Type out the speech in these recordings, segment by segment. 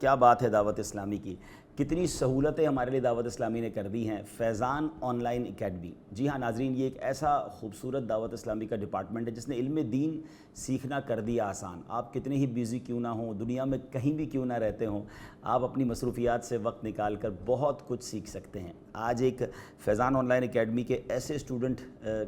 کیا بات ہے دعوت اسلامی کی، کتنی سہولتیں ہمارے لیے دعوت اسلامی نے کر دی ہیں۔ فیضان آن لائن اکیڈمی، جی ہاں ناظرین، یہ ایک ایسا خوبصورت دعوت اسلامی کا ڈپارٹمنٹ ہے جس نے علم دین سیکھنا کر دیا آسان۔ آپ کتنے ہی بیزی کیوں نہ ہوں، دنیا میں کہیں بھی کیوں نہ رہتے ہوں، آپ اپنی مصروفیات سے وقت نکال کر بہت کچھ سیکھ سکتے ہیں۔ آج ایک فیضان آن لائن اکیڈمی کے ایسے اسٹوڈنٹ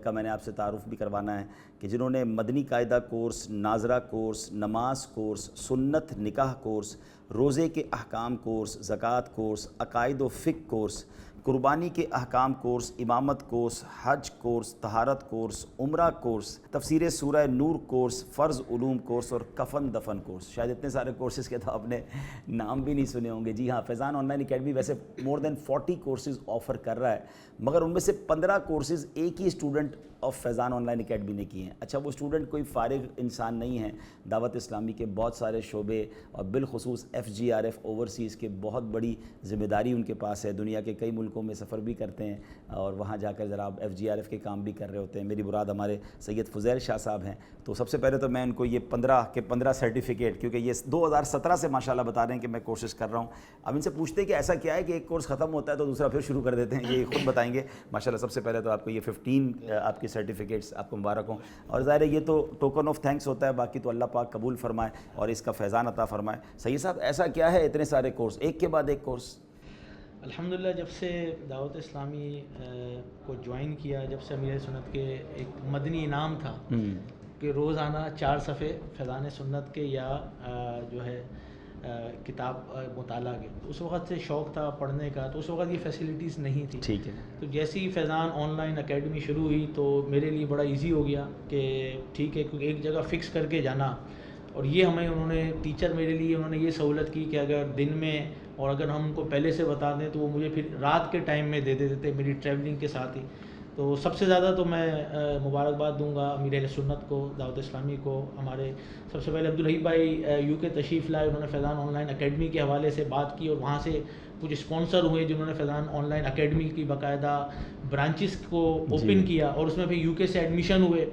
کا میں نے آپ سے تعارف بھی کروانا ہے کہ جنہوں نے مدنی قاعدہ کورس، ناظرہ کورس، نماز کورس، سنت نکاح کورس، روزے کے احکام کورس، زکوٰۃ کورس، عقائد و فقہ کورس، قربانی کے احکام کورس، امامت کورس، حج کورس، طہارت کورس، عمرہ کورس، تفسیر سورہ نور کورس، فرض علوم کورس اور کفن دفن کورس۔ شاید اتنے سارے کورسز کے تو آپ نے نام بھی نہیں سنے ہوں گے۔ جی ہاں، فیضان آن لائن اکیڈمی ویسے مور دین 40 کورسز آفر کر رہا ہے، مگر ان میں سے 15 کورسز ایک ہی student of Faizan online academy نے کیے ہیں۔ اچھا، وہ اسٹوڈنٹ کوئی فارغ انسان نہیں ہے، دعوت اسلامی کے بہت سارے شعبے اور بالخصوص FGRF اوورسیز کے بہت بڑی ذمہ داری ان کے پاس ہے، دنیا کے کئی ملکوں میں سفر بھی کرتے ہیں اور وہاں جا کر ذرا FGRF کے کام بھی کر رہے ہوتے ہیں۔ میری مراد ہمارے سید فضیل شاہ صاحب ہیں۔ تو سب سے پہلے تو میں ان کو یہ 15 سرٹیفکیٹ، کیونکہ یہ 2017 سے ماشاءاللہ بتا رہے ہیں کہ میں کورسز کر رہا ہوں، اب ان سے پوچھتے ہیں کہ ایسا کیا ہے کہ ایک کورس ختم ہوتا ہے تو دوسرا پھر شروع کر دیتے ہیں، یہ خود بتائیں گے ماشاءاللہ۔ سب سے پہلے تو آپ کو یہ 15 آپ کی سرٹیفکیٹس آپ کو مبارک ہوں، اور ظاہر ہے یہ تو ٹوکن آف تھینکس ہوتا ہے، باقی تو اللہ پاک قبول فرمائے اور اس کا فیضان عطا فرمائے۔ سید صاحب، ایسا کیا ہے اتنے سارے کورس ایک کے بعد ایک کورس؟ الحمدللہ، جب سے دعوت اسلامی کو جوائن کیا، جب سے امیر سنت کے ایک مدنی انعام تھا کہ روزانہ 4 صفحے فیضان سنت کے یا جو ہے کتاب مطالعہ کے، تو اس وقت سے شوق تھا پڑھنے کا، تو اس وقت یہ فیسلٹیز نہیں تھی۔ ٹھیک ہے۔ تو جیسے ہی فیضان آن لائن اکیڈمی شروع ہوئی تو میرے لیے بڑا ایزی ہو گیا کہ ٹھیک ہے، کیونکہ ایک جگہ فکس کر کے جانا، اور یہ ہمیں انہوں نے ٹیچر میرے لیے انہوں نے یہ سہولت کی کہ اگر دن میں اور اگر ہم کو پہلے سے بتا دیں تو وہ مجھے پھر رات کے ٹائم میں دے دیتے تھے میری ٹریولنگ کے ساتھ ہی۔ تو سب سے زیادہ تو میں مبارکباد دوں گا امیر اہل سنت کو، دعوت اسلامی کو۔ ہمارے سب سے پہلے عبدالحی بھائی UK تشریف لائے، انہوں نے فیضان آن لائن اکیڈمی کے حوالے سے بات کی اور وہاں سے کچھ اسپانسر ہوئے جنہوں نے فیضان آن لائن اکیڈمی کی باقاعدہ برانچز کو اوپن کیا، اور اس میں پھر UK سے ایڈمیشن ہوئے۔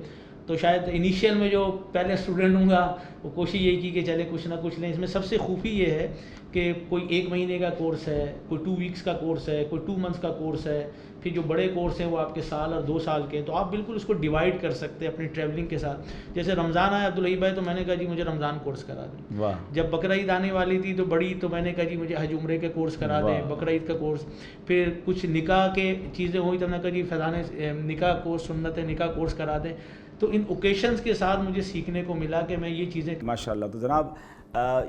تو شاید انیشیل میں جو پہلے اسٹوڈنٹ ہوں گا وہ کوشش یہی کی کہ چلے کچھ نہ کچھ لیں۔ اس میں سب سے خوبی یہ ہے کہ کوئی 1 مہینے کا کورس ہے، کوئی 2 ویکس کا کورس ہے، کوئی 2 منتھس کا کورس ہے، پھر جو بڑے کورس ہیں وہ آپ کے سال اور 2 سال کے ہیں، تو آپ بالکل اس کو ڈیوائڈ کر سکتے ہیں اپنی ٹریولنگ کے ساتھ۔ جیسے رمضان آیا عبدالحی بھائی، تو میں نے کہا جی مجھے رمضان کورس کرا دیں۔ جب بقرہ عید آنے والی تھی تو بڑی، تو میں نے کہا جی مجھے حج عمرے کے کورس کرا دیں، بقرہ عید کا کورس۔ پھر کچھ نکاح کے چیزیں ہوئی تو میں نے کہا جی فیضان نکاح کورس، سنت نکاح کورس کرا دیں۔ تو ان اوکیشنز کے ساتھ مجھے سیکھنے کو ملا کہ میں یہ چیزیں ماشاءاللہ۔ تو جناب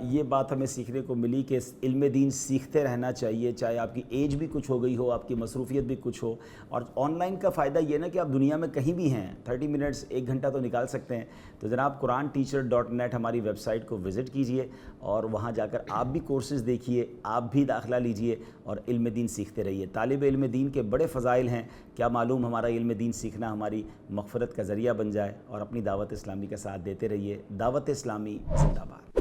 یہ بات ہمیں سیکھنے کو ملی کہ علم دین سیکھتے رہنا چاہیے، چاہے آپ کی ایج بھی کچھ ہو گئی ہو، آپ کی مصروفیت بھی کچھ ہو۔ اور آن لائن کا فائدہ یہ نا کہ آپ دنیا میں کہیں بھی ہیں، 30 منٹس 1 گھنٹہ تو نکال سکتے ہیں۔ تو جناب QuranTeacher.net ہماری ویب سائٹ کو وزٹ کیجئے اور وہاں جا کر آپ بھی کورسز دیکھیے، آپ بھی داخلہ لیجئے اور علم دین سیکھتے رہیے۔ طالب علم دین کے بڑے فضائل ہیں، کیا معلوم ہمارا علم دین سیکھنا ہماری مغفرت کا ذریعہ بن جائے، اور اپنی دعوت اسلامی کا ساتھ دیتے رہیے۔ دعوت اسلامی زندہ باد۔